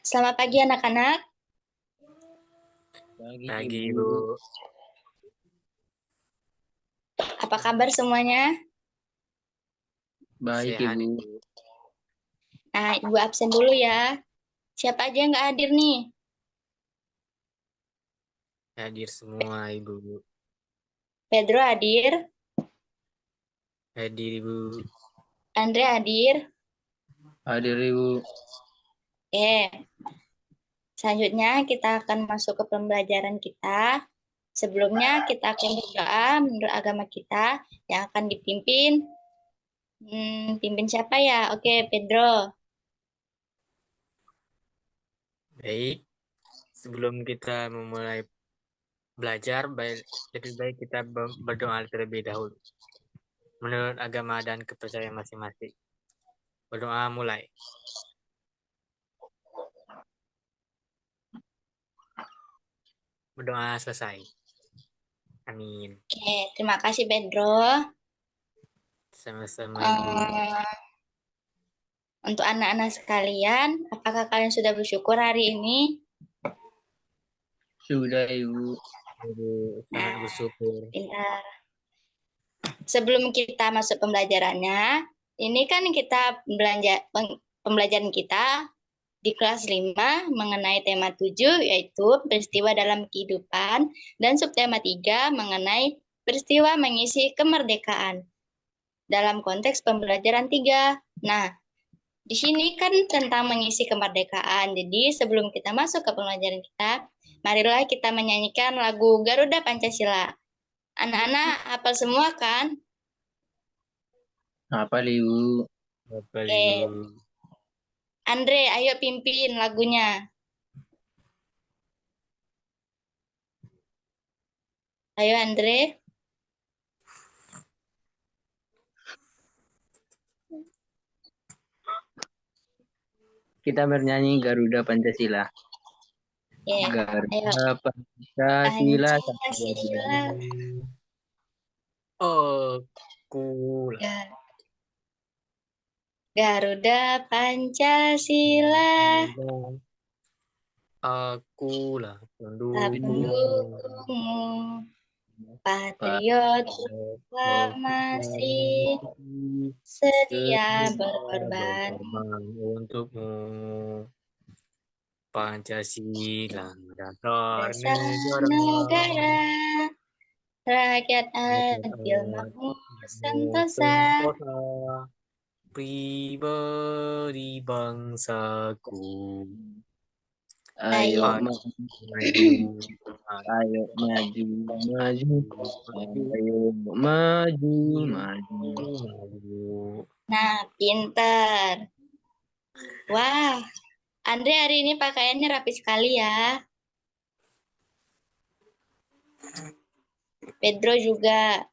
Selamat pagi anak-anak. Pagi, Ibu. Apa kabar semuanya? Baik, Sehat, Ibu. Ibu. Nah, Ibu absen dulu ya. Siapa aja yang nggak hadir nih? Hadir semua, Ibu. Pedro hadir, Hadir, Ibu. Andre hadir. Hadir, Ibu. Selanjutnya kita akan masuk ke pembelajaran kita. Sebelumnya kita akan berdoa menurut agama kita yang akan dipimpin. Pimpin siapa ya? Oke, Pedro. Baik, sebelum kita memulai belajar, lebih baik kita berdoa terlebih dahulu. Menurut agama dan kepercayaan masing-masing. Berdoa mulai. Berdoa selesai. Amin. Oke, terima kasih Pedro. Sama-sama, Ibu. Untuk anak-anak sekalian, apakah kalian sudah bersyukur hari ini? Sudah, Ibu. Ibu sangat bersyukur. Pintar. Sebelum kita masuk pembelajarannya, ini kan kita pembelajaran kita di kelas 5 mengenai tema 7 yaitu peristiwa dalam kehidupan dan subtema 3 mengenai peristiwa mengisi kemerdekaan dalam konteks pembelajaran 3. Nah, di sini kan tentang mengisi kemerdekaan. Jadi sebelum kita masuk ke pembelajaran kita, marilah kita menyanyikan lagu Garuda Pancasila. Anak-anak hafal semua kan? Apa, Ibu? Bapak, Ibu. Andre, ayo pimpin lagunya. Ayo Andre. Kita bernyanyi Garuda Pancasila. Ayo. Garuda Pancasila. Pancasila. Garuda Pancasila. Akulah pendukungmu. Patriot proklamasi, sedia berkorban untukmu. Pancasila dasar dasar negara, rakyat adil makmur sentosa, pribadi bangsaku. Ayo Ayo. maju, ayo maju, maju, ayo maju, maju. Nah, pinter. Wah, Andre hari ini pakaiannya rapi sekali ya. Pedro juga.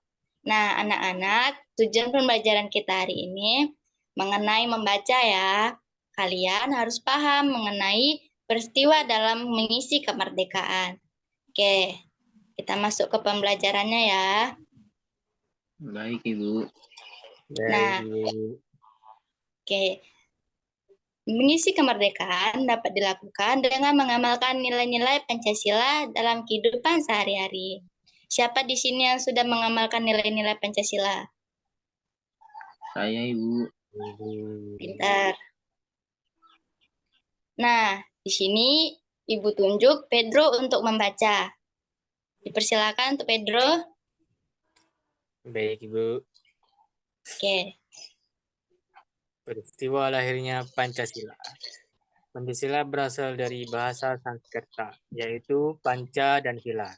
Nah, anak-anak, tujuan pembelajaran kita hari ini mengenai membaca ya. Kalian harus paham mengenai peristiwa dalam mengisi kemerdekaan. Oke, kita masuk ke pembelajarannya ya. Baik, Ibu. Nah, oke. Mengisi kemerdekaan dapat dilakukan dengan mengamalkan nilai-nilai Pancasila dalam kehidupan sehari-hari. Siapa di sini yang sudah mengamalkan nilai-nilai Pancasila? Saya, Ibu. Pintar. Nah, di sini Ibu tunjuk Pedro untuk membaca. Dipersilakan untuk Pedro. Baik, Ibu. Oke. Peristiwa lahirnya Pancasila. Pancasila berasal dari bahasa Sanskerta, yaitu panca dan sila.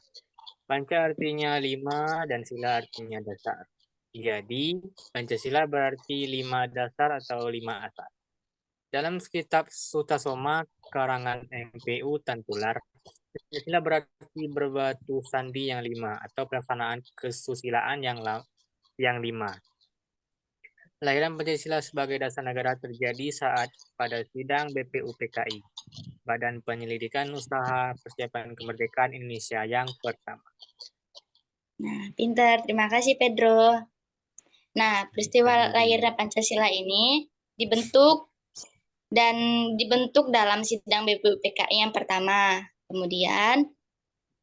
Panca artinya 5 dan sila artinya dasar. Jadi, Pancasila berarti 5 dasar atau 5 asas. Dalam kitab Sutasoma karangan MPU Tantular, Pancasila berarti berbatu sandi yang 5 atau pelaksanaan kesusilaan yang 5. Lahiran Pancasila sebagai dasar negara terjadi saat pada sidang BPUPKI, Badan Penyelidikan Usaha Persiapan Kemerdekaan Indonesia yang pertama. Nah, pintar. Terima kasih, Pedro. Nah, peristiwa lahirnya Pancasila ini dibentuk dan dibentuk dalam sidang BPUPKI yang pertama. Kemudian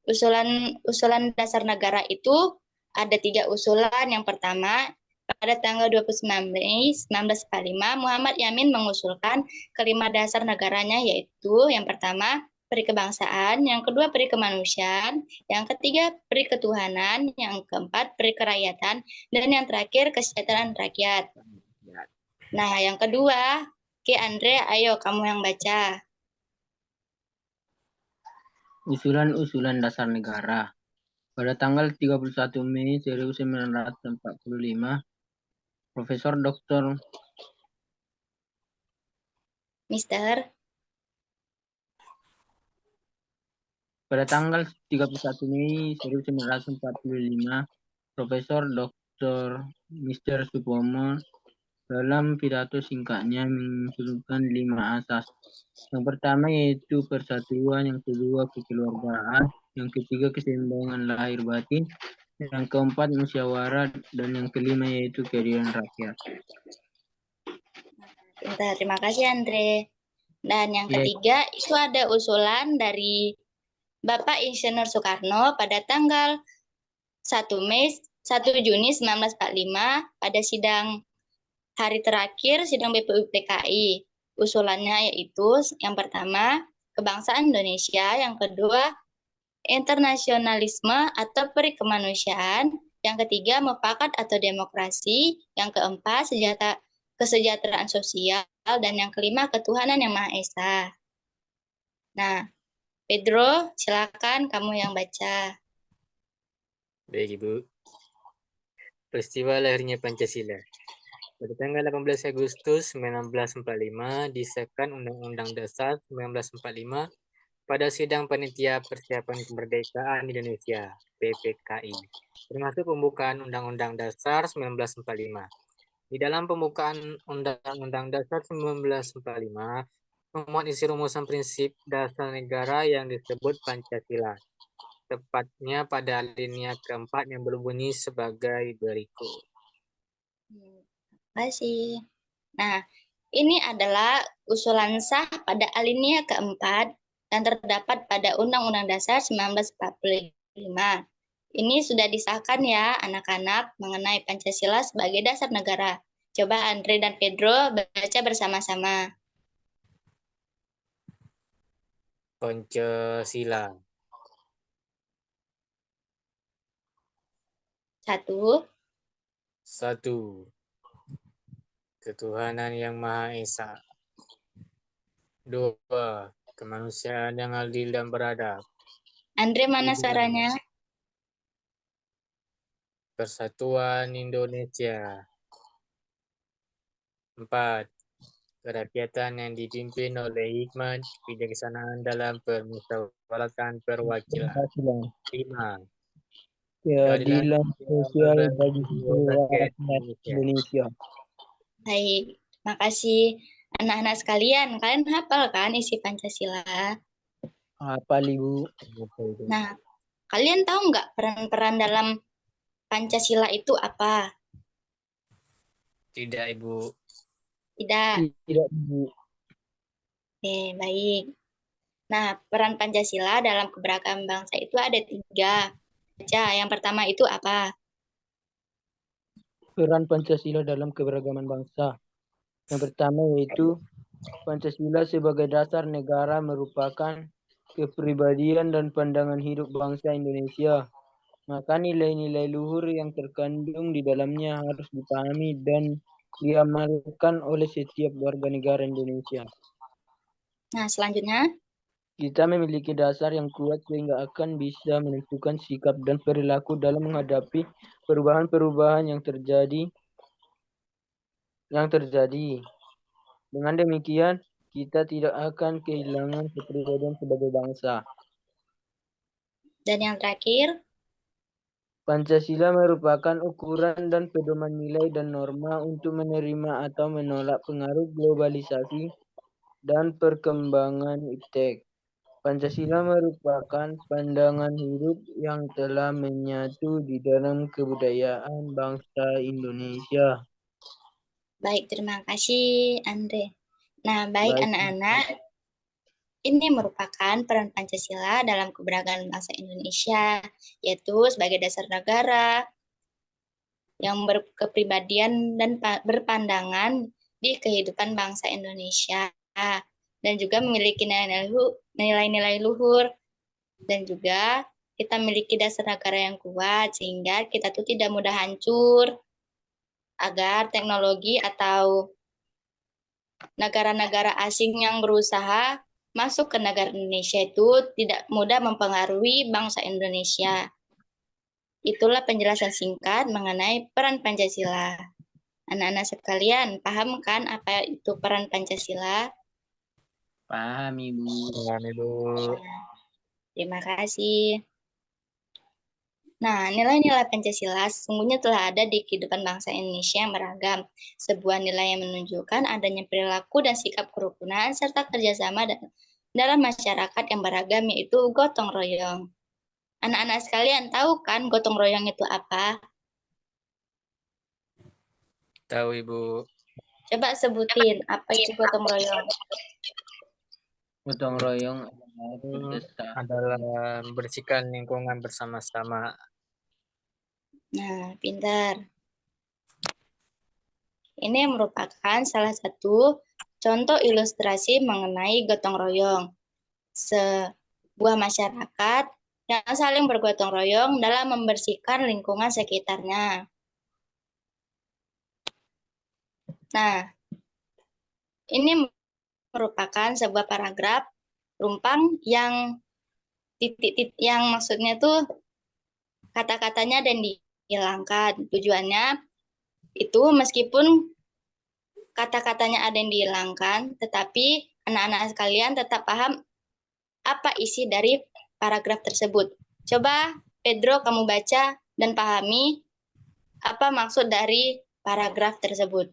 usulan dasar negara itu ada 3 usulan. Yang pertama, pada tanggal 29 Mei 1945, Muhammad Yamin mengusulkan kelima dasar negaranya, yaitu yang pertama, peri kebangsaan, yang kedua, peri kemanusiaan, yang ketiga, peri ketuhanan, yang keempat, peri kerakyatan, dan yang terakhir, kesejahteraan rakyat. Nah, yang kedua, Ki Andre, ayo kamu yang baca. Usulan-usulan dasar negara. Pada tanggal 31 Mei 1945, Profesor Dr. Mister. Pada tanggal 31 Mei 1945, Profesor Dr. Mr. Supomo dalam pidato singkatnya mengusulkan 5 asas. Yang pertama yaitu persatuan, yang kedua kekeluargaan, yang ketiga keseimbangan lahir batin, yang keempat musyawarah, dan yang kelima yaitu keadilan rakyat. Bentar, terima kasih Andre. Dan yang ketiga itu ada usulan dari Bapak Insinyur Soekarno pada tanggal 1 Juni 1945 pada sidang hari terakhir sidang BPUPKI. Usulannya yaitu yang pertama, kebangsaan Indonesia, yang kedua, internasionalisme atau peri kemanusiaan, yang ketiga, mufakat atau demokrasi, yang keempat, kesejahteraan sosial, dan yang kelima, ketuhanan yang Maha Esa. Nah, Pedro, silakan kamu yang baca. Baik, Ibu. Peristiwa lahirnya Pancasila. Pada tanggal 18 Agustus 1945 disahkan Undang-Undang Dasar 1945 pada sidang Panitia Persiapan Kemerdekaan Indonesia (PPKI), termasuk pembukaan Undang-Undang Dasar 1945. Di dalam pembukaan Undang-Undang Dasar 1945 memuat isi rumusan prinsip dasar negara yang disebut Pancasila, tepatnya pada alinea keempat yang berbunyi sebagai berikut. Terima kasih. Nah, ini adalah usulan sah pada alinea keempat yang terdapat pada Undang-Undang Dasar 1945. Ini sudah disahkan ya anak-anak mengenai Pancasila sebagai dasar negara. Coba Andre dan Pedro baca bersama-sama. Pancasila. 1. 1. Ketuhanan yang Maha Esa. 2. Kemanusiaan yang adil dan beradab. Andre, mana 3. suaranya? Persatuan Indonesia. 4. Kerakyatan yang dipimpin oleh hikmat kebijaksanaan dalam permusyawaratan perwakilan. 5. Keadilan sosial bagi seluruh rakyat rakyat Indonesia. Baik, makasih anak-anak sekalian. Kalian hafal kan isi Pancasila? Hafal, Ibu. Nah, kalian tahu nggak peran-peran dalam Pancasila itu apa? Tidak, Ibu. Tidak. Tidak, Ibu. Oke, baik. Nah, peran Pancasila dalam keberagaman bangsa itu ada 3. Baca, yang pertama itu apa? Peran Pancasila dalam keberagaman bangsa. Yang pertama yaitu Pancasila sebagai dasar negara merupakan kepribadian dan pandangan hidup bangsa Indonesia. Maka nilai-nilai luhur yang terkandung di dalamnya harus dipahami dan diamalkan oleh setiap warga negara Indonesia. Nah, selanjutnya. Kita memiliki dasar yang kuat sehingga akan bisa menentukan sikap dan perilaku dalam menghadapi perubahan-perubahan yang terjadi. Dengan demikian, kita tidak akan kehilangan kepribadian sebagai bangsa. Dan yang terakhir, Pancasila merupakan ukuran dan pedoman nilai dan norma untuk menerima atau menolak pengaruh globalisasi dan perkembangan iptek. Pancasila merupakan pandangan hidup yang telah menyatu di dalam kebudayaan bangsa Indonesia. Baik, terima kasih Andre. Nah, baik Baik. anak-anak, ini merupakan peran Pancasila dalam keberagaman bangsa Indonesia, yaitu sebagai dasar negara yang berkepribadian dan berpandangan di kehidupan bangsa Indonesia, dan juga memiliki nilai-nilai luhur, dan juga kita memiliki dasar negara yang kuat, sehingga kita tuh tidak mudah hancur, agar teknologi atau negara-negara asing yang berusaha masuk ke negara Indonesia itu tidak mudah mempengaruhi bangsa Indonesia. Itulah penjelasan singkat mengenai peran Pancasila. Anak-anak sekalian, paham kan apa itu peran Pancasila? Paham, Ibu. Paham, Ibu. Terima kasih. Nah, nilai-nilai Pancasila sesungguhnya telah ada di kehidupan bangsa Indonesia yang beragam. Sebuah nilai yang menunjukkan adanya perilaku dan sikap kerukunan serta kerjasama dalam masyarakat yang beragam, yaitu gotong royong. Anak-anak sekalian tahu kan gotong royong itu apa? Tahu, Ibu. Coba sebutin apa itu gotong royong. Gotong royong Adalah membersihkan lingkungan bersama-sama. Nah, pintar. Ini merupakan salah satu contoh ilustrasi mengenai gotong royong. Sebuah masyarakat yang saling bergotong royong dalam membersihkan lingkungan sekitarnya. Nah, ini merupakan sebuah paragraf rumpang yang titik-titik yang maksudnya tuh kata-katanya dan dihilangkan. Tujuannya itu meskipun kata-katanya ada yang dihilangkan, tetapi anak-anak sekalian tetap paham apa isi dari paragraf tersebut. Coba Pedro kamu baca dan pahami apa maksud dari paragraf tersebut.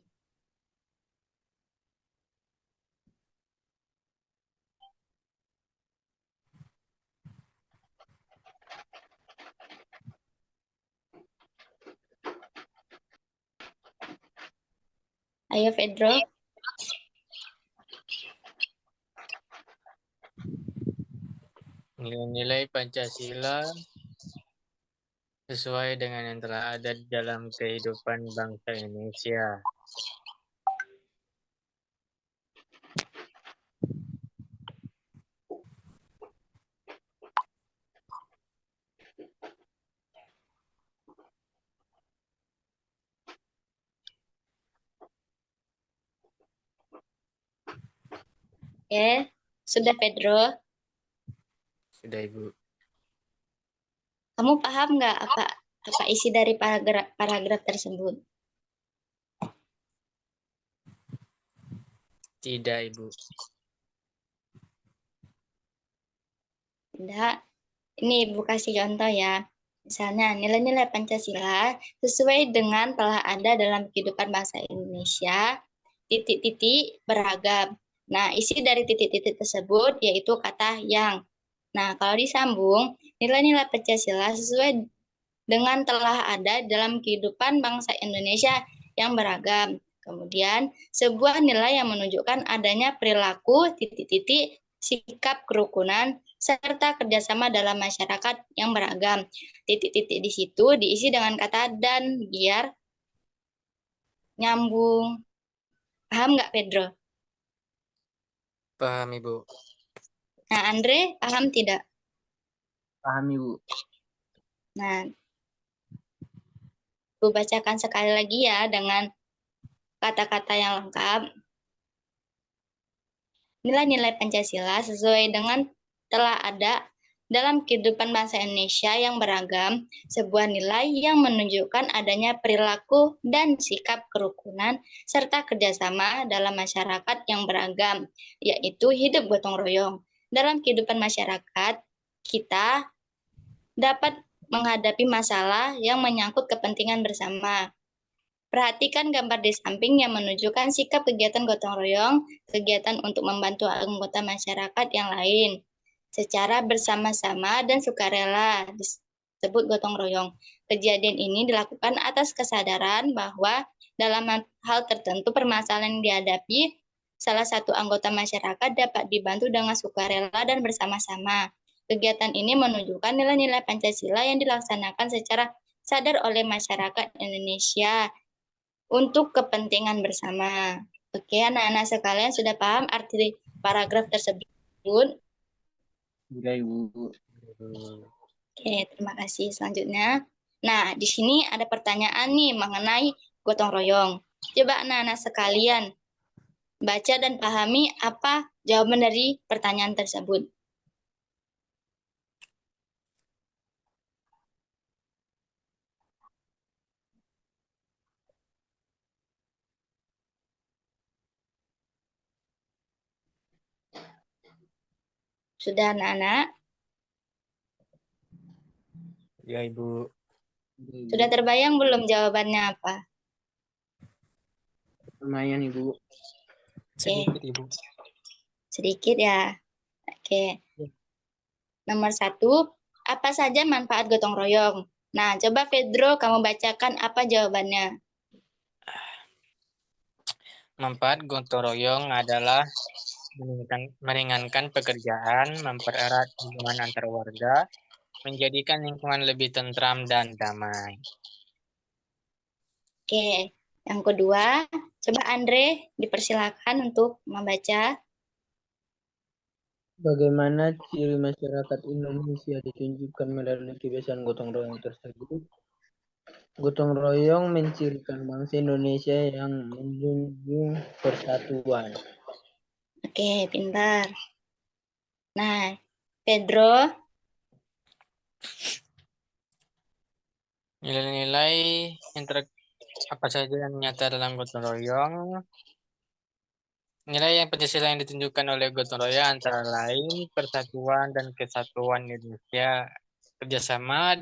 Ayo Pedro. Nilai-nilai Pancasila sesuai dengan yang telah ada dalam kehidupan bangsa Indonesia. Oke, sudah Pedro. Sudah, Ibu. Kamu paham nggak apa isi dari paragraf tersebut? Tidak, Ibu. Tidak. Ini Ibu kasih contoh ya. Misalnya, nilai-nilai Pancasila sesuai dengan telah ada dalam kehidupan bangsa Indonesia, titik-titik beragam. Nah, isi dari titik-titik tersebut yaitu kata yang. Nah, kalau disambung, nilai-nilai Pancasila sesuai dengan telah ada dalam kehidupan bangsa Indonesia yang beragam. Kemudian, sebuah nilai yang menunjukkan adanya perilaku, titik-titik, sikap kerukunan, serta kerjasama dalam masyarakat yang beragam. Titik-titik di situ diisi dengan kata dan biar nyambung. Paham nggak, Pedro? Paham, Ibu. Nah, Andre, paham tidak? Paham, Ibu. Nah, aku bacakan sekali lagi ya dengan kata-kata yang lengkap. Nilai-nilai Pancasila sesuai dengan telah ada dalam kehidupan bangsa Indonesia yang beragam, sebuah nilai yang menunjukkan adanya perilaku dan sikap kerukunan serta kerjasama dalam masyarakat yang beragam, yaitu hidup gotong royong. Dalam kehidupan masyarakat, kita dapat menghadapi masalah yang menyangkut kepentingan bersama. Perhatikan gambar di samping yang menunjukkan sikap kegiatan gotong royong, kegiatan untuk membantu anggota masyarakat yang lain secara bersama-sama dan sukarela disebut gotong royong. Kejadian ini dilakukan atas kesadaran bahwa dalam hal tertentu permasalahan yang dihadapi salah satu anggota masyarakat dapat dibantu dengan sukarela dan bersama-sama. Kegiatan ini menunjukkan nilai-nilai Pancasila yang dilaksanakan secara sadar oleh masyarakat Indonesia untuk kepentingan bersama. Oke, anak-anak sekalian sudah paham arti paragraf tersebut? Sudah, Ibu. Oke, terima kasih. Selanjutnya, nah di sini ada pertanyaan nih mengenai gotong royong. Coba anak-anak sekalian baca dan pahami apa jawaban dari pertanyaan tersebut. Sudah anak-anak? Ya, Ibu. Sudah terbayang belum jawabannya apa? Lumayan, Ibu. Sedikit, Ibu. Sedikit ya. Oke. Nomor 1, apa saja manfaat gotong royong? Nah, coba Pedro kamu bacakan apa jawabannya. Manfaat gotong royong adalah meringankan pekerjaan, mempererat hubungan antar warga, menjadikan lingkungan lebih tentram dan damai. Oke. Yang kedua, coba Andre dipersilakan untuk membaca. Bagaimana ciri masyarakat Indonesia ditunjukkan melalui kebiasaan gotong royong tersebut? Gotong royong mencirikan bangsa Indonesia yang menjunjung persatuan. Oke, pintar. Nah, Pedro, Nilai-nilai yang apa saja yang nyata dalam gotong royong? Nilai yang Pancasila yang ditunjukkan oleh gotong royong antara lain persatuan dan kesatuan Indonesia, kerjasama,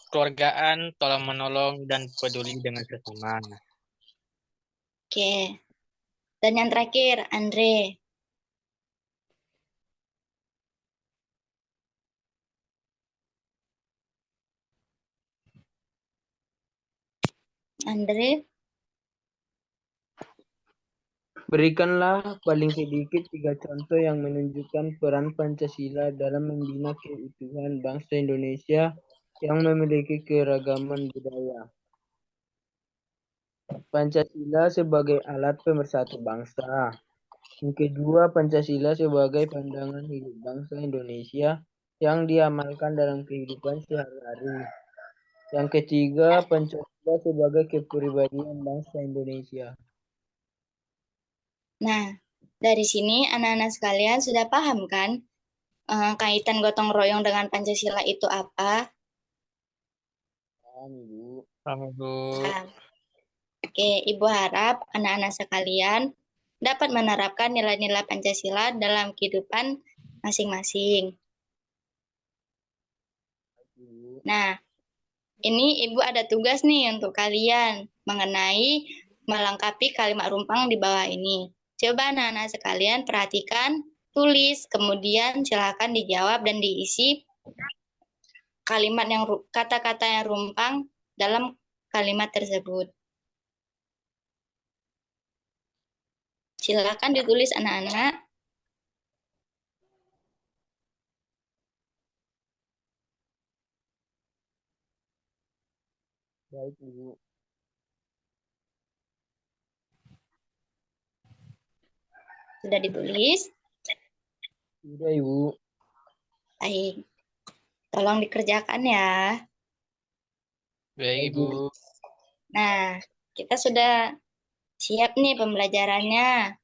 keluargaan, tolong menolong, dan peduli dengan sesama. oke. Dan yang terakhir, Andre. Andre, Berikanlah paling sedikit 3 contoh yang menunjukkan peran Pancasila dalam membina keutuhan bangsa Indonesia yang memiliki keragaman budaya. Pancasila sebagai alat pemersatu bangsa. Yang kedua, Pancasila sebagai pandangan hidup bangsa Indonesia yang diamalkan dalam kehidupan sehari-hari. Yang ketiga, Pancasila sebagai kepribadian bangsa Indonesia. nah, dari sini anak-anak sekalian sudah paham kan kaitan gotong royong dengan Pancasila itu apa? Paham, Ibu. Paham, Ibu. Paham. Oke, Ibu harap anak-anak sekalian dapat menerapkan nilai-nilai Pancasila dalam kehidupan masing-masing. Nah, ini Ibu ada tugas nih untuk kalian mengenai melengkapi kalimat rumpang di bawah ini. Coba anak-anak sekalian perhatikan, tulis, kemudian silakan dijawab dan diisi kalimat yang kata-kata yang rumpang dalam kalimat tersebut. Silakan ditulis anak-anak. Baik, Ibu. Sudah ditulis? Sudah, Ibu. Baik. Tolong dikerjakan ya. Baik, Ibu. Nah, kita sudah siap nih pembelajarannya.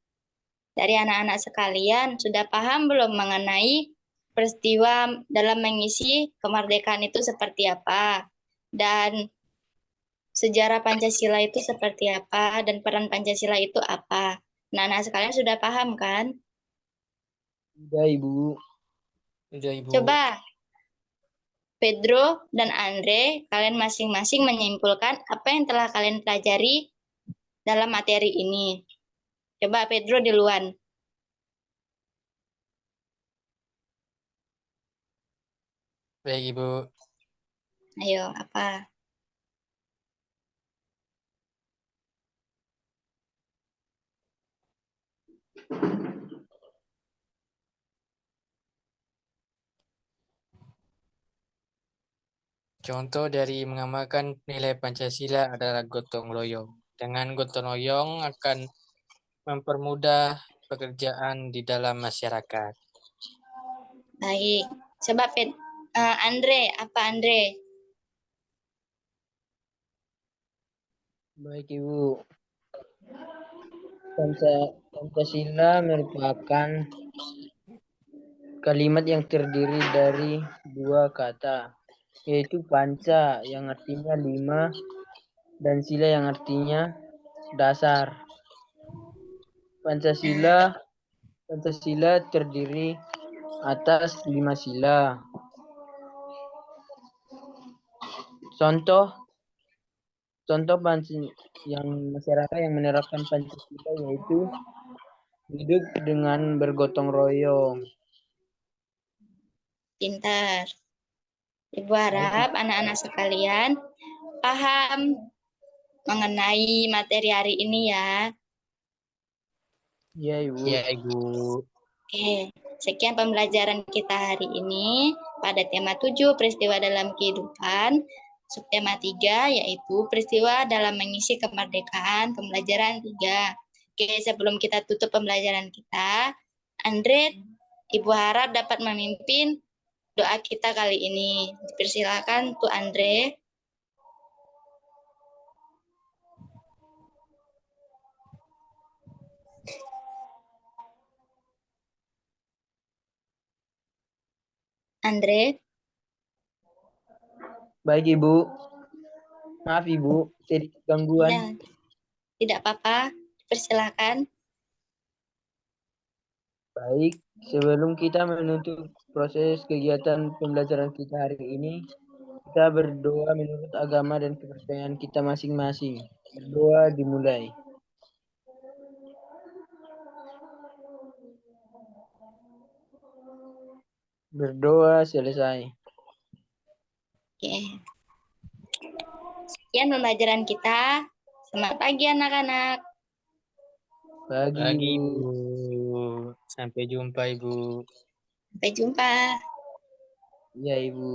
Dari anak-anak sekalian, sudah paham belum mengenai peristiwa dalam mengisi kemerdekaan itu seperti apa? Dan sejarah Pancasila itu seperti apa? Dan peran Pancasila itu apa? Nah, anak sekalian sudah paham kan? Sudah, Ibu. Sudah, Ibu. Coba Pedro dan Andre, kalian masing-masing menyimpulkan apa yang telah kalian pelajari dalam materi ini. Coba Pedro duluan. Baik, Ibu. Ayo, apa? Contoh dari mengamalkan nilai Pancasila adalah gotong royong. Dengan gotong royong akan mempermudah pekerjaan di dalam masyarakat. Baik. Coba Andre, apa Andre? Baik, Ibu. Pancasila merupakan kalimat yang terdiri dari dua kata, yaitu panca yang artinya 5 dan sila yang artinya dasar. Pancasila terdiri atas 5 sila. Contoh yang masyarakat yang menerapkan Pancasila yaitu hidup dengan bergotong royong. Pintar. Ibu harap anak-anak sekalian paham mengenai materi hari ini ya. Iya, Ibu. Ya, Ibu. Oke, sekian pembelajaran kita hari ini pada tema 7 peristiwa dalam kehidupan. Subtema 3 yaitu peristiwa dalam mengisi kemerdekaan, pembelajaran 3. Oke, sebelum kita tutup pembelajaran kita, Andre, Ibu harap dapat memimpin doa kita kali ini. Dipersilakan tuh Andre. Andre. Baik, Ibu. Maaf, Ibu, sedikit gangguan. Ya, tidak apa-apa. Dipersilakan. Baik, sebelum kita menutup proses kegiatan pembelajaran kita hari ini, kita berdoa menurut agama dan kepercayaan kita masing-masing. Berdoa dimulai. Berdoa selesai. Oke. Sekian pembelajaran kita. Selamat pagi anak-anak. Pagi, Ibu. Ibu. Sampai jumpa, Ibu. Sampai jumpa. Ya, Ibu.